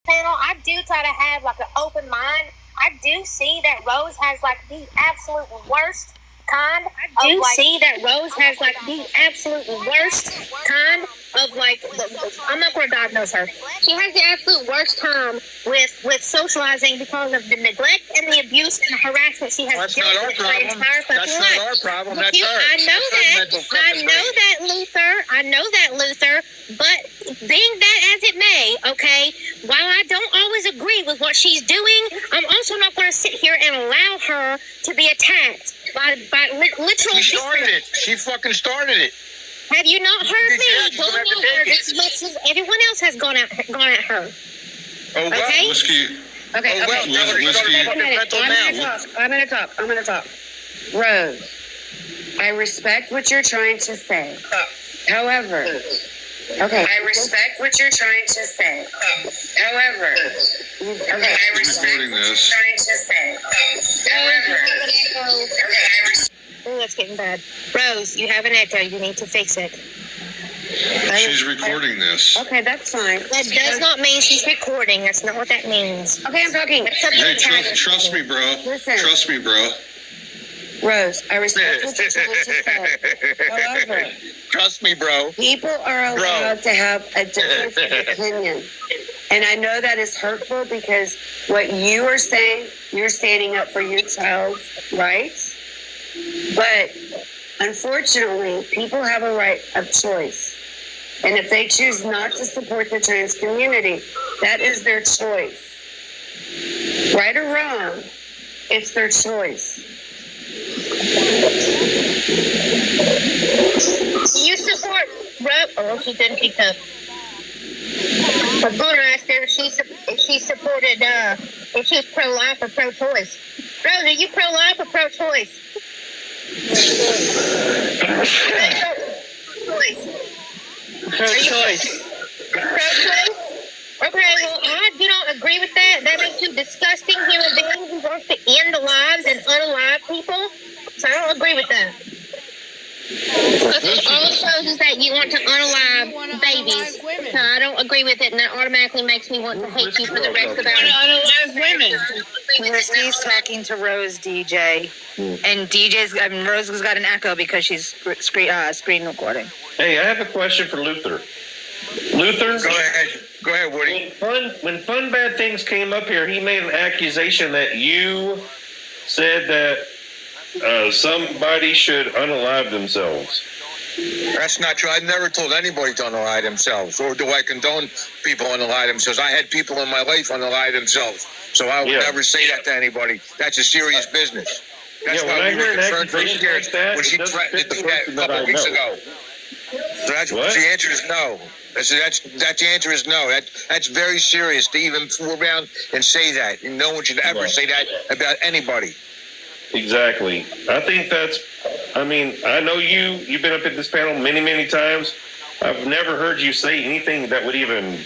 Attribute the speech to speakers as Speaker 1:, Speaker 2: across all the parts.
Speaker 1: panel, I do try to have like an open mind. I do see that Rose has like the absolute worst kind. I do see that Rose has like the absolute worst kind of like. I'm not going to diagnose her. She has the absolute worst time with socializing because of the neglect and the abuse and the harassment she has dealt with her entire fucking life.
Speaker 2: That's not our problem. That's her.
Speaker 1: I know that, Luther. But being that as it may, okay, while I don't always agree with what she's doing, I'm also not going to sit here and allow her to be attacked by literal.
Speaker 2: She started it. She fucking started it.
Speaker 1: Have you not heard me going at her as much as everyone else has gone at her?
Speaker 2: Oh, well,
Speaker 1: okay?
Speaker 3: Whiskey.
Speaker 1: Okay.
Speaker 2: Oh, well,
Speaker 4: I'm gonna talk. Rose, I respect what you're trying to say. However, I respect what you're trying to say. However, I respect what you're trying to say. However,
Speaker 1: Oh, that's getting bad. Rose, you have an echo. You need to fix it.
Speaker 3: She's recording this.
Speaker 4: Okay, that's fine.
Speaker 1: That does not mean she's recording. That's not what that means.
Speaker 4: Okay, I'm talking.
Speaker 3: Hey, trust me, bro.
Speaker 4: Listen.
Speaker 3: Trust me, bro.
Speaker 4: Rose, I respect what you're trying to say. However,
Speaker 2: trust me, bro.
Speaker 4: People are allowed to have a difference of opinion. And I know that is hurtful because what you are saying, you're standing up for your child's rights. But unfortunately, people have a right of choice. And if they choose not to support the trans community, that is their choice. Right or wrong, it's their choice.
Speaker 1: You support Oh, she didn't pick up. I was going to ask her if she supported, if she was pro-life or pro-choice. Rose, are you pro-life or pro-choice?
Speaker 5: Pro-choice.
Speaker 1: Pro-choice? Okay, well, I do not agree with that. That makes you disgusting human being who wants to end the lives and unalive people. So I don't agree with that. Because all it shows is that you want to unalive babies. So I don't agree with it, and that automatically makes me want to hate you for the rest of our lives.
Speaker 5: Unalive women. Whiskey's talking to Rose, DJ. And Rose has got an echo because she's screen recording.
Speaker 6: Hey, I have a question for Luther. Luther?
Speaker 2: Go ahead, Woody.
Speaker 6: When Fun Bad Things came up here, he made an accusation that you said that somebody should unalive themselves.
Speaker 2: That's not true. I've never told anybody to unalive themselves, or do I condone people unalive themselves. I had people in my life unalive themselves, so I would never say that to anybody. That's a serious business. That's why we were concerned for years when she threatened to do that a couple of weeks ago. So that's the answer is no. That's the answer is no. That's very serious to even fool around and say that. No one should ever say that about anybody.
Speaker 6: Exactly. I think I know you've been up at this panel many, many times. I've never heard you say anything that would even...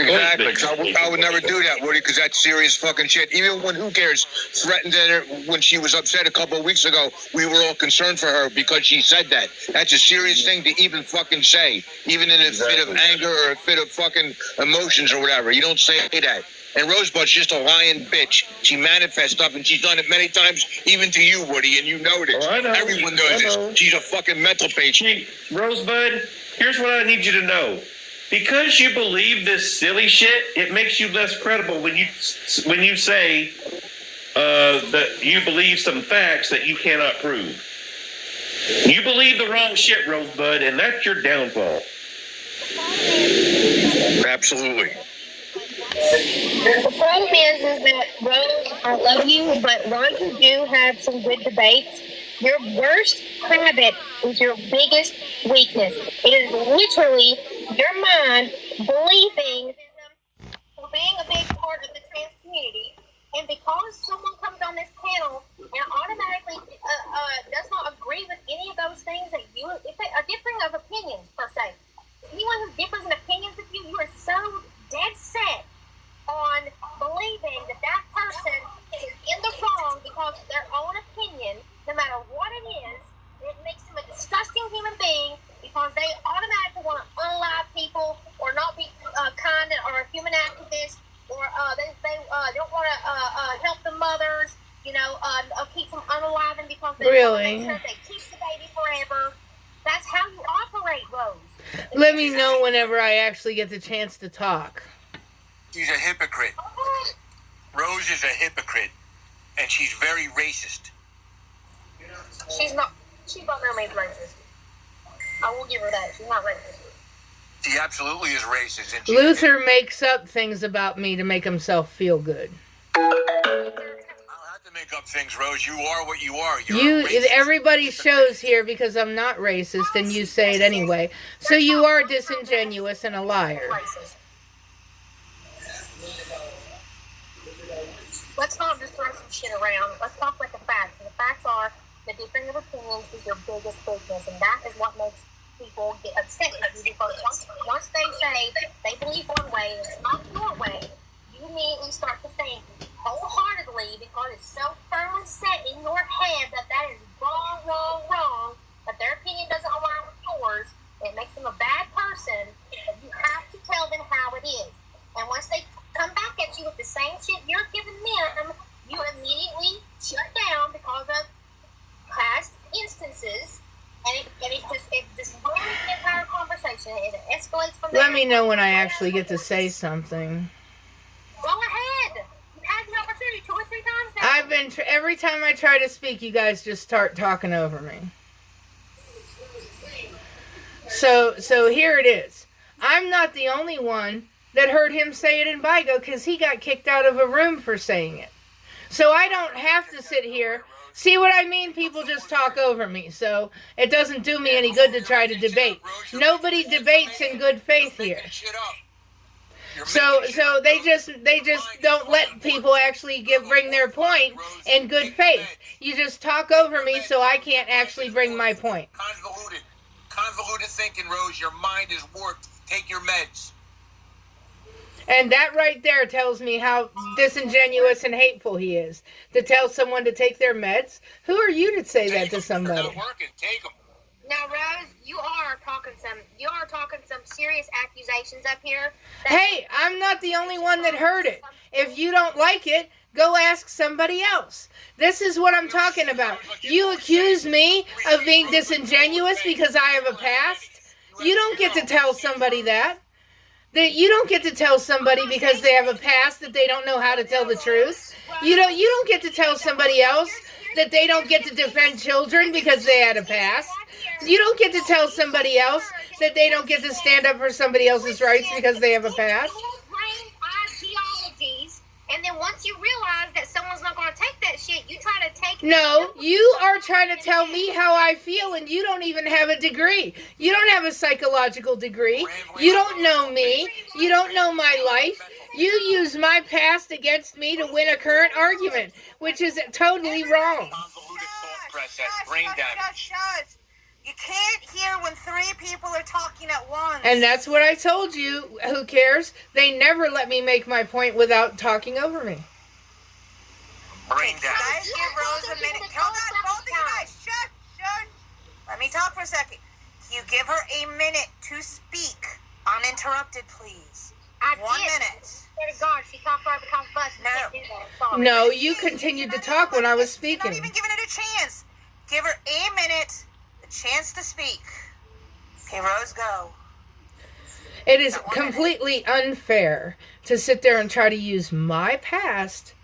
Speaker 2: Exactly. I would never do that, Woody, because that's serious fucking shit. Even when Who Cares threatened her when she was upset a couple of weeks ago, we were all concerned for her because she said that. That's a serious thing to even fucking say, even in a fit of anger or a fit of fucking emotions or whatever. You don't say that. And Rosebud's just a lying bitch. She manifests stuff, and she's done it many times, even to you, Woody, and you know this.
Speaker 6: Oh, I know.
Speaker 2: Everyone knows this. She's a fucking mental patient.
Speaker 6: Rosebud, here's what I need you to know. Because you believe this silly shit, it makes you less credible when you say that you believe some facts that you cannot prove. You believe the wrong shit, Rosebud, and that's your downfall.
Speaker 2: Absolutely.
Speaker 1: The problem is that, Rose, I love you, but while you do have some good debates, your worst habit is your biggest weakness. It is literally your mind believing being a big part of the trans community, and because someone comes on this panel and automatically does not agree with any of those things that you, if they are differing of opinions per se, anyone who differs in opinions with you, you are so dead set on believing that that person is in the wrong because of their own opinion, no matter what it is. It makes them a disgusting human being because they automatically want to unalive people or not be kind mothers, keeps them unalive because they
Speaker 7: Really?
Speaker 1: want to make sure they keep the baby forever. That's how you operate, Rose.
Speaker 7: Let me know whenever I actually get the chance to talk.
Speaker 2: She's a hypocrite. Rose is a hypocrite, and she's very racist.
Speaker 1: She's not. She's by no means racist. I will give her that. She's not racist.
Speaker 2: She absolutely is racist. And
Speaker 7: Luther makes up things about me to make himself feel good.
Speaker 2: I don't have to make up things, Rose. You are what you are. You're a racist.
Speaker 7: Everybody shows here because I'm not racist, and you say it anyway. So you are disingenuous and a liar.
Speaker 1: Racist. Let's not just throw some shit around. Let's talk about the facts. And the facts are the differing of opinions is your biggest weakness, and that is what makes people get upset with you, because once they say they believe one way and it's not your way, you immediately start to think wholeheartedly, because it's so firmly set in your head that is wrong, but their opinion doesn't align with yours. It makes them a bad person, and you have to tell them how it is. And once they come back at you with the same shit you're giving them, you immediately shut down because of past instances, and it just ruins the entire conversation. It escalates from there.
Speaker 7: Let me know when I actually get to say something.
Speaker 1: Go ahead. You've had the opportunity 2 or 3 times now.
Speaker 7: I've been every time I try to speak, you guys just start talking over me. So here it is. I'm not the only one that heard him say it in Vigo, because he got kicked out of a room for saying it. So I don't have to sit here. See what I mean? People just talk over me, so it doesn't do me any good to try to debate. Nobody debates in good faith here. So they just don't let people actually bring their point in good faith. You just talk over me, so I can't actually bring my point.
Speaker 2: Convoluted thinking, Rose. Your mind is warped. Take your meds.
Speaker 7: And that right there tells me how disingenuous and hateful he is. To tell someone to take their meds? Who are you to say that to somebody?
Speaker 2: Not working. Take them.
Speaker 1: Now, Rose, you are talking some serious accusations up here.
Speaker 7: Hey, I'm not the only one that heard it. If you don't like it, go ask somebody else. This is what I'm talking about. You accuse me of being disingenuous because I have a past. You don't get to tell somebody that. You don't get to tell somebody because they have a past that they don't know how to tell the truth. You don't get to tell somebody else that they don't get to defend children because they had a past. You don't get to tell somebody else that they don't get to stand up for somebody else's rights because they have a past.
Speaker 1: Ideologies, and then once you realize that someone's not going to take that shit, you try to take.
Speaker 7: No, you are trying to tell me how I feel, and you don't even have a degree. You don't have a psychological degree. You don't know me. You don't know my life. You use my past against me to win a current argument, which is totally wrong.
Speaker 2: Convoluted thought process. Brain damage.
Speaker 5: You can't hear when 3 people are talking at once.
Speaker 7: And that's what I told you. Who cares? They never let me make my point without talking over me.
Speaker 2: Brain damage.
Speaker 5: Guys, give Rose a minute. Hold on, both of you guys. Shut. Let me talk for a second. You give her a minute to speak. Uninterrupted, please. 1 minute.
Speaker 1: Swear to God, she talked right behind the bus.
Speaker 5: No.
Speaker 1: Can't do that. Sorry.
Speaker 7: No, you continued to talk when I was speaking.
Speaker 5: You're not even giving it a chance. Give her a minute, a chance to speak. Okay, Rose, go.
Speaker 7: It is completely unfair to sit there and try to use my past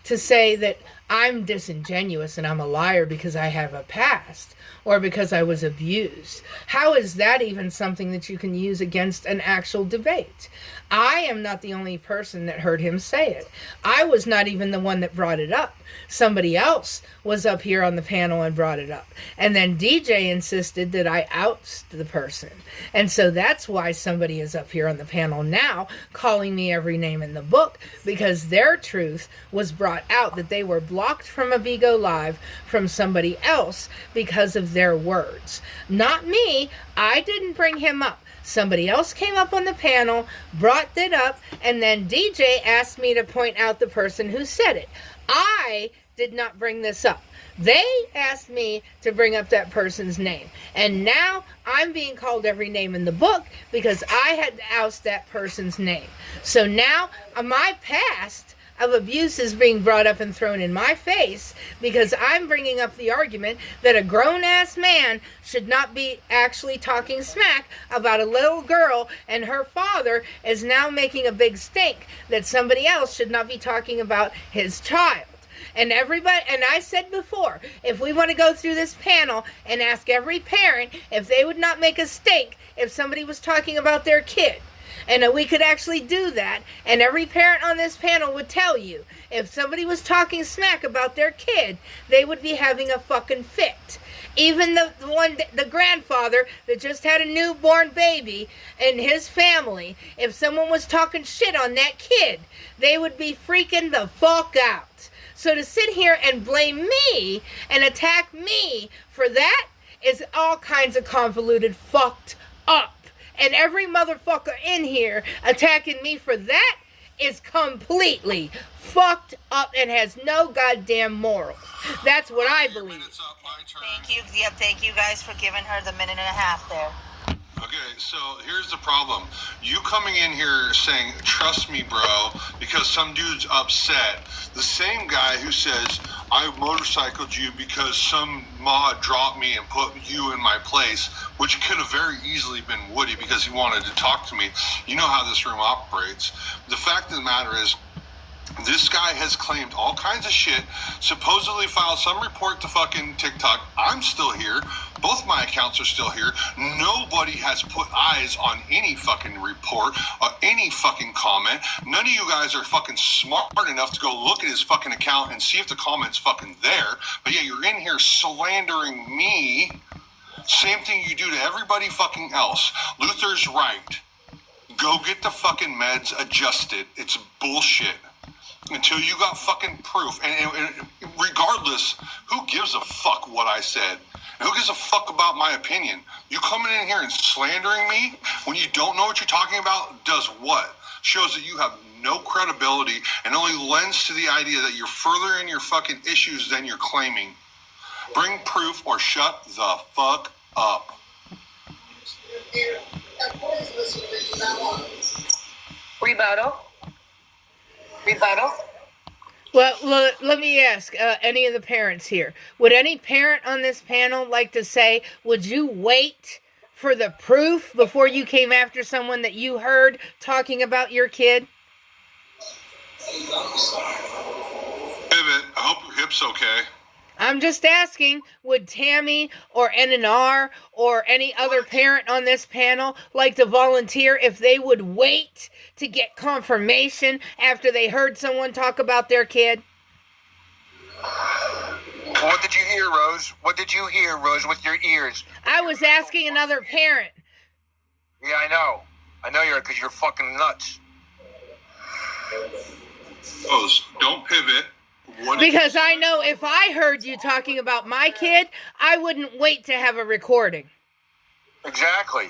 Speaker 7: to say that I'm disingenuous and I'm a liar because I have a past or because I was abused. How is that even something that you can use against an actual debate? I am not the only person that heard him say it. I was not even the one that brought it up. Somebody else was up here on the panel and brought it up. And then DJ insisted that I oust the person. And so that's why somebody is up here on the panel now calling me every name in the book, because their truth was brought out, that they were blocked from a Bigo Live from somebody else because of their words. Not me. I didn't bring him up. Somebody else came up on the panel, brought that up, and then DJ asked me to point out the person who said it. I did not bring this up. They asked me to bring up that person's name. And now I'm being called every name in the book because I had to oust that person's name. So now my past, of abuse is being brought up and thrown in my face because I'm bringing up the argument that a grown-ass man should not be actually talking smack about a little girl, and her father is now making a big stink that somebody else should not be talking about his child. And everybody, and I said before, if we want to go through this panel and ask every parent if they would not make a stink if somebody was talking about their kid, and we could actually do that, and every parent on this panel would tell you, if somebody was talking smack about their kid, they would be having a fucking fit. Even the grandfather that just had a newborn baby in his family, if someone was talking shit on that kid, they would be freaking the fuck out. So to sit here and blame me and attack me for that is all kinds of convoluted fucked up. And every motherfucker in here attacking me for that is completely fucked up and has no goddamn morals. That's what I believe.
Speaker 3: Minutes up, my turn.
Speaker 5: Thank you. Yep, thank you guys for giving her the minute and a half there.
Speaker 3: Okay, so here's the problem. You coming in here saying, trust me, bro, because some dude's upset. The same guy who says, I motorcycled you because some mod dropped me and put you in my place, which could have very easily been Woody because he wanted to talk to me. You know how this room operates. The fact of the matter is, this guy has claimed all kinds of shit, supposedly filed some report to fucking TikTok. I'm still here. Both my accounts are still here. Nobody has put eyes on any fucking report or any fucking comment. None of you guys are fucking smart enough to go look at his fucking account and see if the comment's fucking there. But yeah, you're in here slandering me. Same thing you do to everybody fucking else. Luther's right. Go get the fucking meds adjusted. It's bullshit. Until you got fucking proof. And regardless, who gives a fuck what I said? Who gives a fuck about my opinion? You coming in here and slandering me when you don't know what you're talking about does what? Shows that you have no credibility and only lends to the idea that you're further in your fucking issues than you're claiming. Bring proof or shut the fuck up.
Speaker 5: Rebuttal.
Speaker 7: Well, let me ask any of the parents here. Would any parent on this panel like to say, would you wait for the proof before you came after someone that you heard talking about your kid?
Speaker 3: Pivot, I hope your hip's okay.
Speaker 7: I'm just asking, would Tammy or NNR or any other parent on this panel like to volunteer if they would wait to get confirmation after they heard someone talk about their kid?
Speaker 2: What did you hear, Rose? What did you hear, Rose, with your ears?
Speaker 7: I was asking another parent.
Speaker 2: Yeah, I know. I know you're, because you're fucking nuts.
Speaker 3: Rose, don't pivot.
Speaker 7: Because I know if I heard you talking about my kid, I wouldn't wait to have a recording.
Speaker 2: Exactly.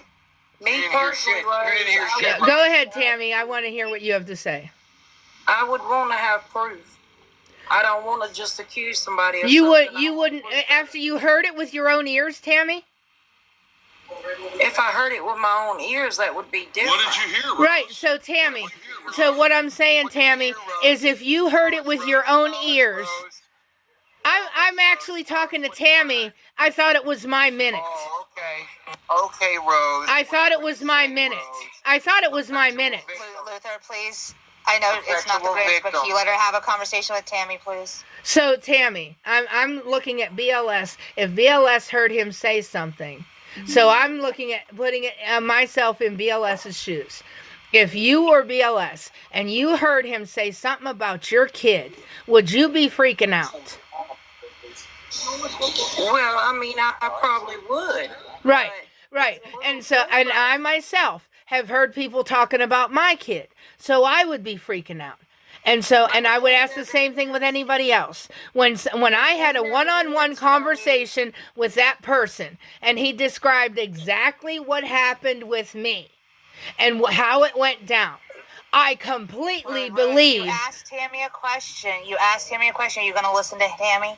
Speaker 8: Me personally,
Speaker 7: Go ahead, Tammy. I want to hear what you have to say.
Speaker 8: I would want to have proof. I don't want to just accuse somebody of
Speaker 7: You
Speaker 8: something.
Speaker 7: wouldn't after you heard it with your own ears, Tammy?
Speaker 8: If I heard it with my own ears, that would be different.
Speaker 3: What did you hear, Rose?
Speaker 7: Right, so Tammy, so what I'm saying, Tammy, is if you heard it with your own ears, I'm actually talking to Tammy. I thought it was my minute.
Speaker 2: Oh, okay. Okay, Rose.
Speaker 7: I thought it was my minute. I thought it was my minute.
Speaker 5: Luther, please. I know it's not the greatest, but can you let her have a conversation with Tammy, please?
Speaker 7: So Tammy, I'm looking at BLS. If BLS heard him say something, so I'm looking at putting it myself in BLS's shoes. If you were BLS and you heard him say something about your kid, would you be freaking out?
Speaker 8: Well, I mean, I probably would.
Speaker 7: Right, right. And so, and I myself have heard people talking about my kid, so I would be freaking out. And so, and I would ask the same thing with anybody else. When I had a one-on-one conversation with that person, and he described exactly what happened with me and how it went down, I completely believe.
Speaker 5: You asked Tammy a question. You're going to listen to Tammy?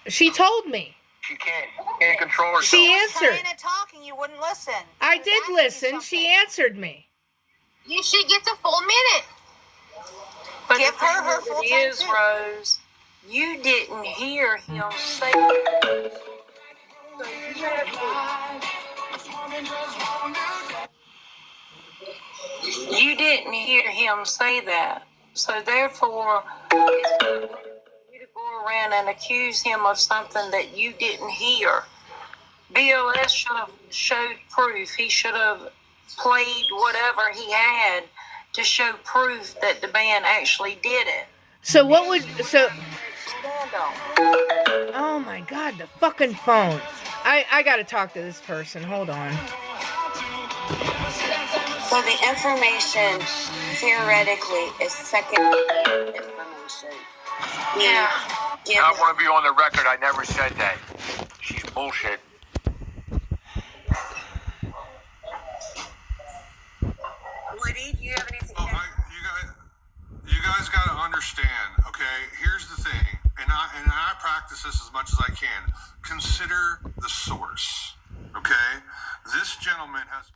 Speaker 7: She told me.
Speaker 2: She can't control herself.
Speaker 7: She
Speaker 5: I was
Speaker 7: answered.
Speaker 5: trying to talk and you wouldn't listen.
Speaker 7: I did listen. She answered me.
Speaker 1: You should get the full minute.
Speaker 8: But
Speaker 5: Give her her full
Speaker 8: It
Speaker 5: time
Speaker 8: is,
Speaker 5: too.
Speaker 8: Rose. You didn't hear him say that. So you have to, you didn't hear him say that. So therefore, it's not for you to go around and accuse him of something that you didn't hear. BOS should have showed proof. He should have played whatever he had to show proof that the band actually did it.
Speaker 7: So what would so?
Speaker 8: Stand on.
Speaker 7: Oh my God, the fucking phone. I gotta talk to this person. Hold on.
Speaker 4: So the information theoretically is secondary information.
Speaker 8: Yeah.
Speaker 2: I want to be on the record. I never said that. She's bullshit.
Speaker 4: Woody, do you have anything to
Speaker 3: Well,
Speaker 4: add?
Speaker 3: you guys got to understand. Okay, here's the thing, and I practice this as much as I can. Consider the source. Okay, this gentleman has.